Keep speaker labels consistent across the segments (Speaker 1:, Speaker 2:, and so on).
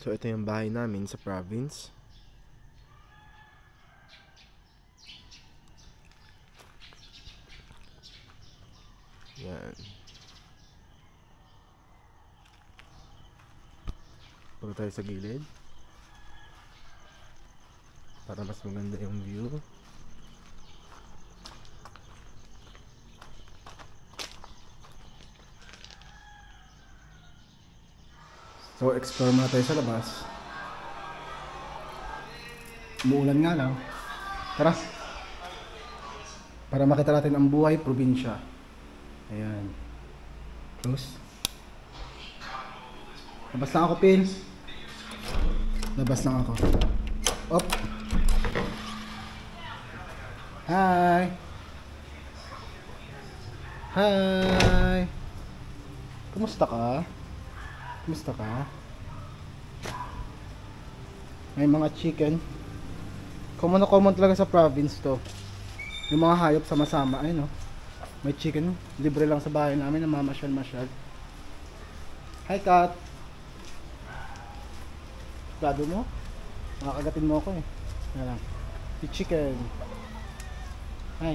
Speaker 1: So ito yung bahay namin sa province. Yan. Punta tayo sa gilid para mas maganda yung view. So explore muna tayo sa labas. Umuulan nga lang. Tara, para makita natin ang buhay probinsya. Ayan. Close. Labas lang ako, Pin. Labas lang ako. Op. Hi. Hi. Kumusta ka? Kumusta ka? May mga chicken. Common na common talaga sa province to. Yung mga hayop sama-sama. Ayun, no? May chicken. Libre lang sa bahay namin. Namamasyal-masyal. Hi, cat. Gado mo? Makakagatin mo ako eh. Yan lang. The chicken. Hi.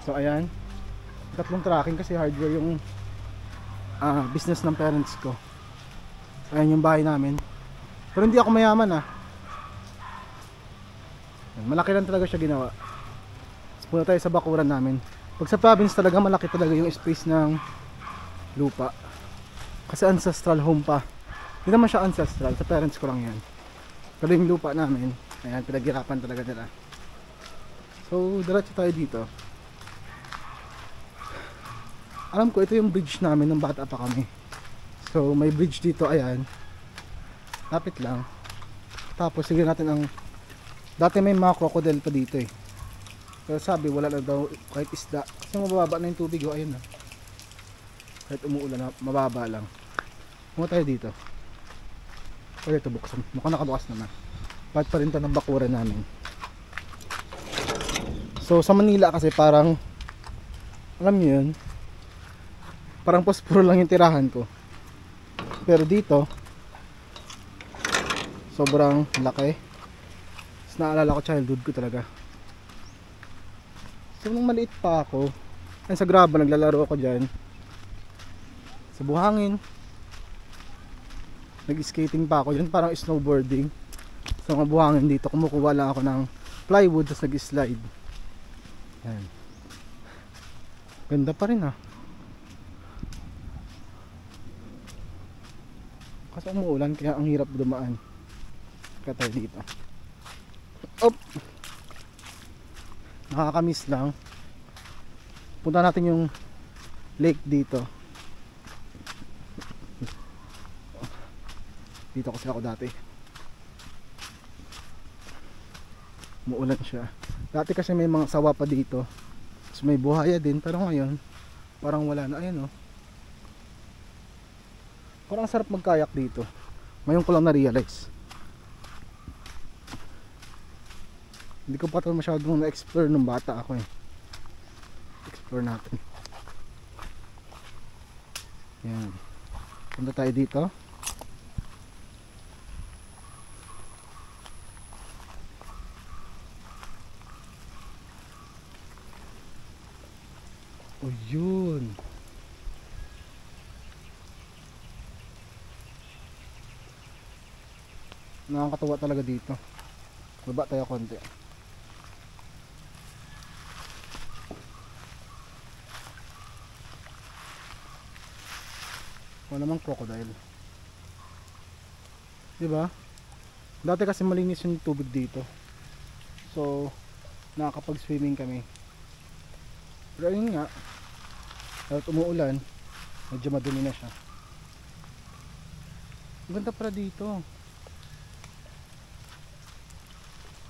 Speaker 1: So, ayan. Tatlong tracking kasi hardware yung business ng parents ko. So, ayan yung bahay namin. Pero hindi ako mayaman ah. Malaki lang talaga siya ginawa. So, punta tayo sa bakuran namin. Pag sa province talaga, malaki talaga yung space ng lupa. Kasi ancestral home pa. Hindi naman siya ancestral, sa parents ko lang yan. Pero yung lupa namin, ayan, pinaghirapan talaga nila. So, diretso tayo dito. Alam ko, ito yung bridge namin nung bata pa kami. So, may bridge dito, ayan. Lapit lang. Tapos, sige natin ang... Dati may mga crocodile pa dito eh. Pero sabi, wala na daw kahit isda. Kasi mababa na yung tubig, oh, ayun na. Kahit umuulan na, mababa lang. Punta tayo dito. Pwede ito buksan. Mukhang nakabukas naman. Part pa rin ito ng bakuran namin. So sa Manila kasi parang, alam nyo yun, parang pospuro lang yung tirahan ko. Pero dito, sobrang laki. Tapos naalala ko childhood ko talaga. So nung maliit pa ako, sa graba naglalaro ako dyan. Sa buhangin. Nag-skating pa ako dyan, parang snowboarding. Sa mga buhangin dito, kumukuha lang ako ng plywood, tapos nag-slide. Yan. Ganda pa rin ah. Kasi umuulan, kaya ang hirap dumaan. Kaya tayo dito. Op! Nakakamiss lang. Punta natin yung lake dito. Dito kasi ako dati. Umuulan siya. Dati kasi may mga sawa pa dito. Tapos may buhaya din. Pero ngayon, parang wala na. Ayan, oh. Parang sarap magkayak dito. Ngayon ko lang na-realize. Hindi ko pa ito masyadong na-explore nung bata ako eh. Explore natin. Yan. Punta tayo dito. O yun. Nakakatuwa talaga dito. Baba tayo konti. Wala namang crocodile. Diba? Dati kasi malinis yung tubig dito. So, nakakapag-swimming kami. Pero ayun nga, kahit umuulan, medyo madumi na siya. Ganda pala dito.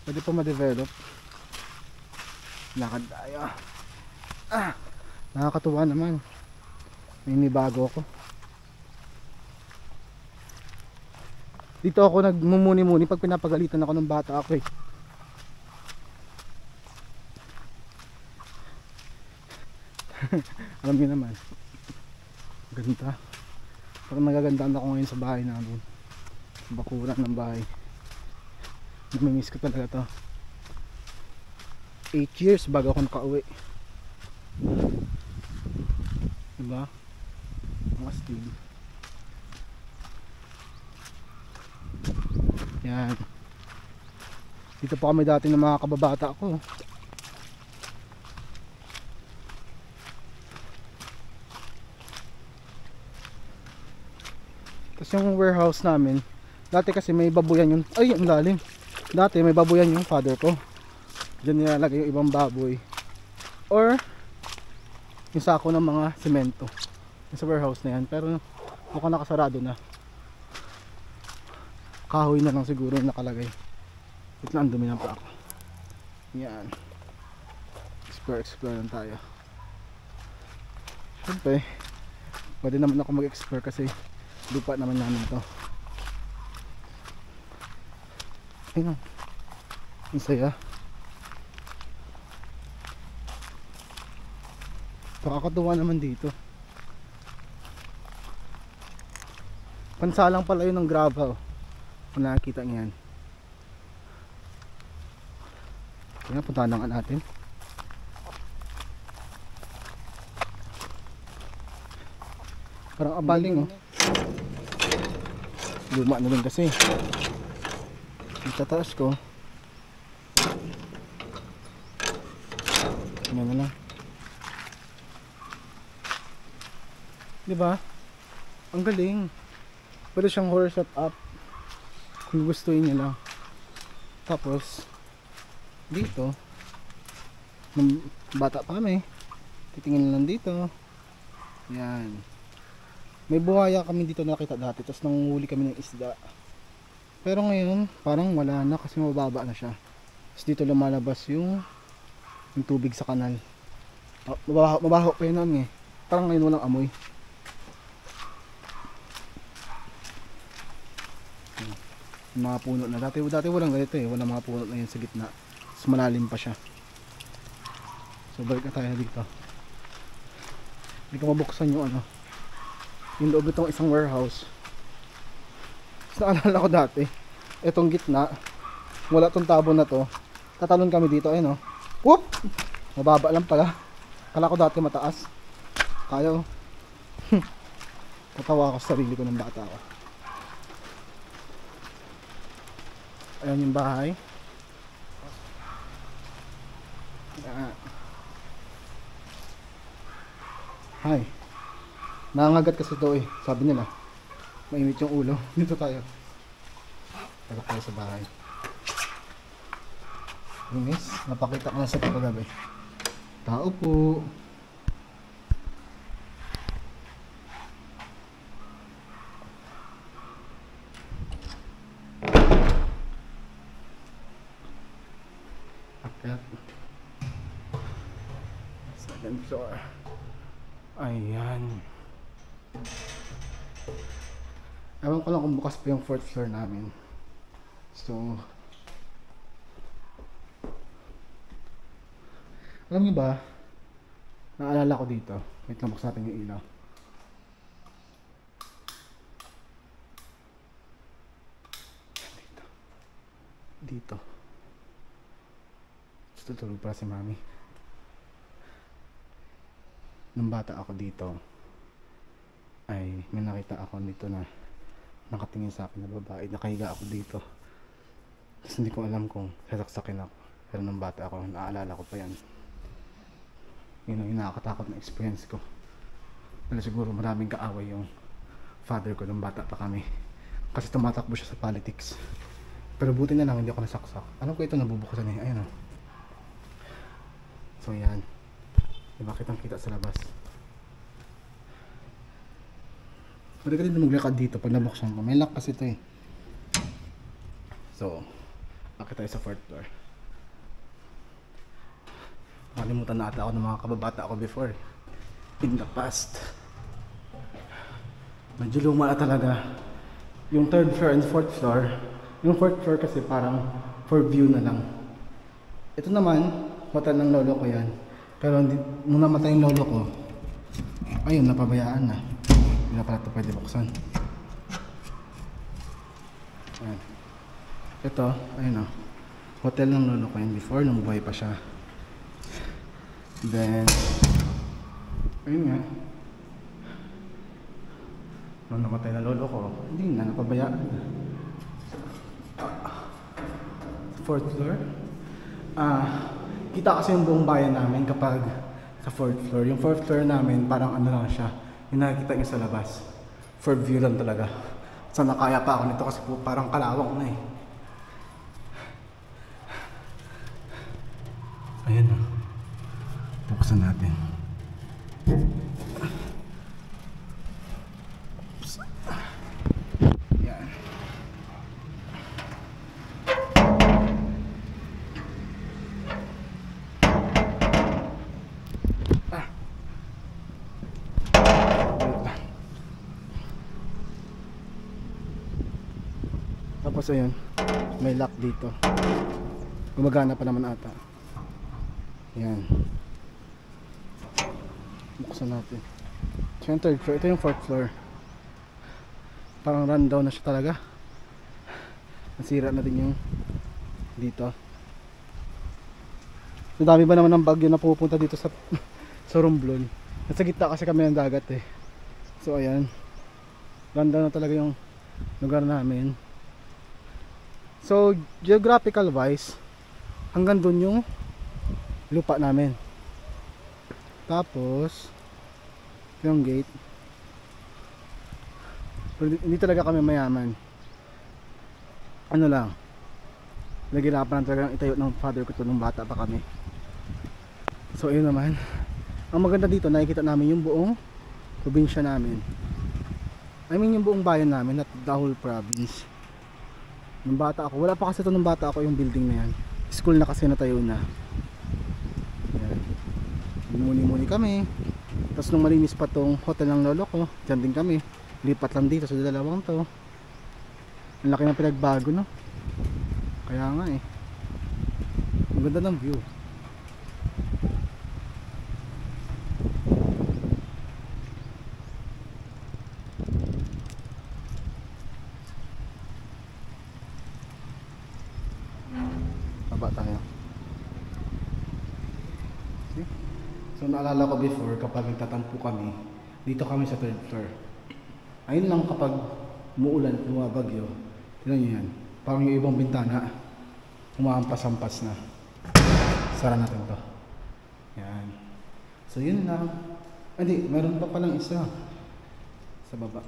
Speaker 1: Pwede pa ma-develop. Lakad tayo. Nakakatuwa naman. May nibago ako. Dito ako nagmumuni-muni pag pinapagalitan ako ng bata ako eh. Alam niyo naman. Ganda. Parang nagagandaan ako ngayon sa bahay namin. Bakuran ng bahay. Namimiss ko talaga to. 8 years bago ako nakauwi. Diba? Ang astig. Yan. Dito pa kami dati ng mga kababata ko. Tapos yung warehouse namin, dati kasi may babuyan yun. Ay, ang lalim. Dati may babuyan yung father ko. Diyan nilalagay yung ibang baboy. Or yung sako ng mga semento. Yung sa warehouse na yan. Pero mukhang nakasarado na. Kahoy na lang siguro yung nakalagay. Wait lang, dumi na pa ako. Yan. Explore lang tayo. Siyempre, pwede naman ako mag-explore kasi lupa naman namin to. Ayun, ang saya. Pakakatuwa naman dito. Pansalang pala yun ng grava, oh. Kung nakikita niyan. Kaya puntahan lang natin. Parang abaling, oh. Luma na rin kasi. Itataas ko. Ano na lang. Diba? Ang galing. Pwede siyang horror setup kung gustuin niyo lang. Tapos dito, nung bata pa kami, titingin lang dito. Yan. May buhaya kami dito nakita dati, tapos nanguhuli kami ng isda. Pero ngayon parang wala na kasi mababa na siya. Tapos dito lumalabas yung tubig sa kanal. Mabaho pa yun nun eh. Parang ngayon walang amoy. Yung mga puno na dati walang ganito eh. Walang mga puno na yun sa gitna. Tapos malalim pa siya. So balik na tayo dito. Hindi ko mabuksan yung ano, yung loob itong isang warehouse. So naalala ko dati, etong gitna, wala tong tabo na to, tatalon kami dito, ayun o. Whoop! Mababa lang pala. Kala ko dati mataas. Kaya o. Tatawa ako sa sarili ko ng bata ako. Ayan yung bahay. Hi. Nangangagat kasi ito eh. Sabi nila mainit yung ulo. Dito tayo. Tara tayo sa bahay. Lumis, napakita ko na sa pagkagabi. Tao po. Akyat. Second floor. Ayan. Ewan ko lang kung bukas pa yung 4th floor namin. So alam niyo ba, naalala ko dito. Wait lang, buksan natin yung ilaw. Dito tutulog pala si mami. Nung bata ako dito ay may nakita ako dito na nakatingin sa akin na babae, nakahiga ako dito. Tapos hindi ko alam kung sasaksakin ako, pero nung bata ako, naalala ko pa yan. Yun ang nakakatakot na experience ko. Pero siguro maraming kaaway yung father ko nung bata pa kami, kasi tumatakbo siya sa politics. Pero buti na lang hindi ako nasaksak. Alam ko ito nabubukasan eh, ayun o. So yan, diba kitang kita sa labas. Pwede ka din maglakad dito pag nabuksan ko. May lock kasi ito eh. So, akit tayo sa 4th floor. Nakalimutan na ata ako ng mga kababata ako before. In the past. Medyo luma na talaga. Yung 3rd floor and 4th floor. Yung 4th floor kasi parang for view na lang. Ito naman, mata ng lolo ko yan. Pero nung namatay yung lolo ko, ayun, napabayaan na. Hindi na pala ito pwede buksan. Ayan. Ito, ayun o. Hotel ng lolo ko yun before, nung buhay pa siya. Then, ayun nga. Nung namatay na lolo ko, hindi na, napabayaan. Fourth floor. Kita kasi yung buong bayan namin kapag sa fourth floor. Yung fourth floor namin, parang ano lang siya. Yung nakikita niyo sa labas. For view lang talaga. Sana kaya pa ako nito kasi po parang kalawang na eh. Ayan na. Buksan natin. Yan. Tapos ayun, may lock dito. Gumagana pa naman ata. Yan. Buksan natin. So yung third floor, ito yung fourth floor. Parang rundown na siya talaga. Nasira na din yung dito. So dami ba naman ng bagyo na pupunta dito sa sa Romblon. Nasa gitna kasi kami ng dagat eh. So ayan, rundown na talaga yung lugar namin. So geographical wise, hanggang dun yung lupa namin. Tapos yung gate. Pero hindi talaga kami mayaman. Ano lang, nagirapan talaga itayo ng father ko to nung bata pa kami. So ayun naman, ang maganda dito, nakikita namin yung buong probinsya namin. I mean yung buong bayan namin, not the whole province. Nung bata ako, wala pa kasi ito nung bata ako yung building na yan. School na kasi natayo na. Muni-muni kami. Tapos nung malinis pa tong hotel ng lolo ko, dyan din kami. Lipat lang dito sa dalawang to. Ang laki ng pinagbago, no? Kaya nga eh, ang ganda ng view. Baba tayo. So naalala ko before, kapag nagtatampo kami, dito kami sa third floor. Ayun lang kapag umuulan, bumabagyo. Tignan nyo yan. Parang yung ibang bintana, umaampas-ampas na. Sara natin to. Yan. So yun lang. Hindi, meron pa palang isa. Sa baba.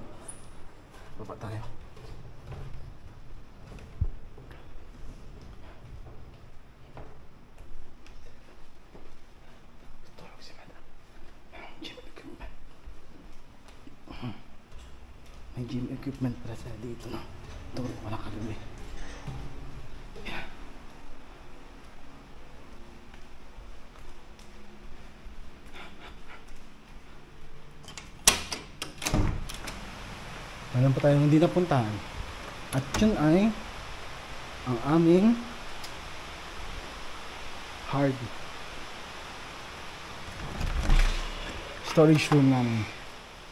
Speaker 1: Baba tayo. May gym equipment para sa dito, no? Ito, wala kagabi. Yeah. Mayroon pa tayong hindi napuntahan. At yun ay ang aming hard storage room namin.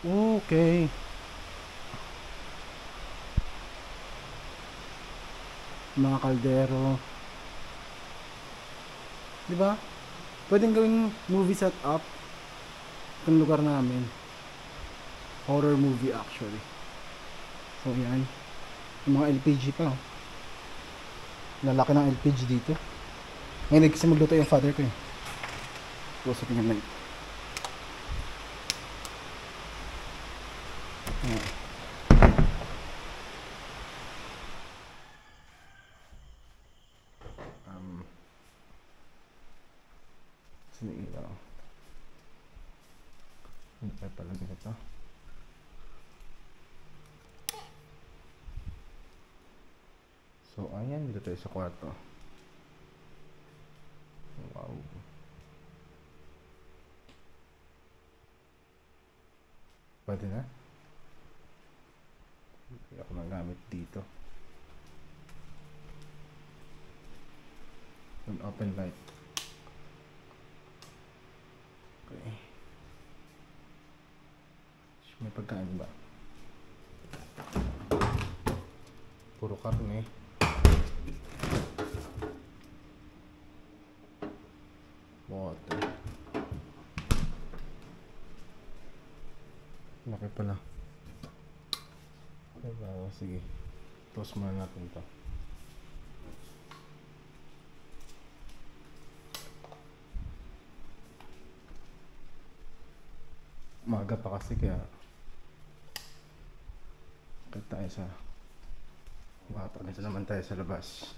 Speaker 1: Okay. Mga kaldero, di ba? Pwedeng gawing movie setup itong lugar namin. Horror movie actually. So yan, yung mga LPG pa, oh. Lalaki ng LPG dito. Ngayon kasi magluto yung father ko eh. So tingnan lang. Siniilaw. Hindi pa pala ganito. So ayan, dito tayo sa kwarto. Wow. Pwede na? Hindi ako nagamit dito. An open light. Okay. May pagkain ba? puro karne. Water. Laki pala. Diba? Sige. Close muna natin to. Maga pa kasi kaya kahit tayo sa bata. Nito naman tayo sa labas.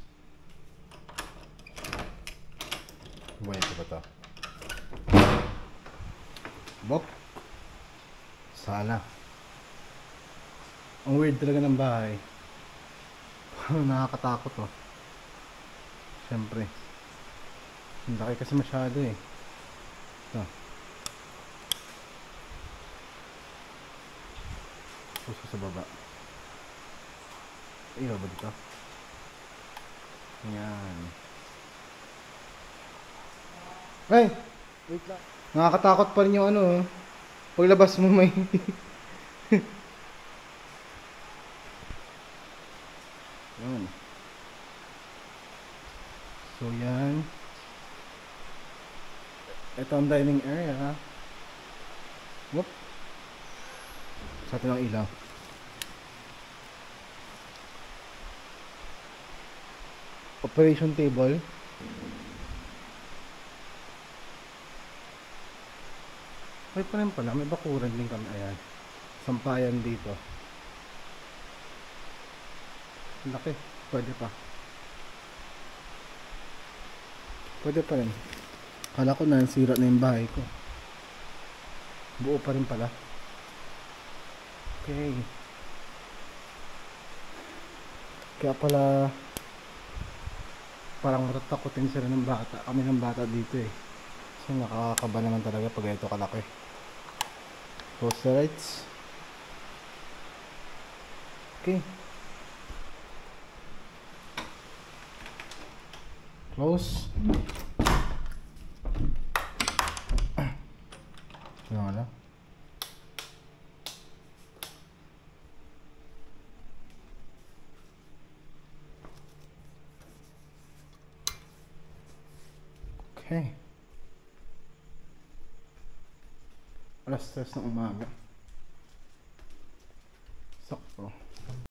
Speaker 1: Buhay ito ba ito? Bok! Sana. Ang weird talaga ng bahay. Nakakatakot oh. Siyempre. Ang laki kasi masyado eh. Ito. Puso sa baba. Iyo ba dito? Yan. Ay! Wait lang. Nakakatakot pa rin yung ano oh. Paglabas mo may yun. So yan. Ito ang dining area. Whoop. Sa atin ang ilaw. Operation table. May pa rin pala, may bakuran din kami. Ayan. Sampayan dito. Laki. Pwede pa. Pwede pa rin. Kala ko na sira na yung bahay ko. Buo pa rin pala. Okay. Kaya pala parang matatakotin sila ng bata. Kami ng bata dito eh. Kasi nakakakaba naman talaga pag ito kalaki. Close the lights. Okay. Close. Yung ano? Okay. Alas 3 ng umaga.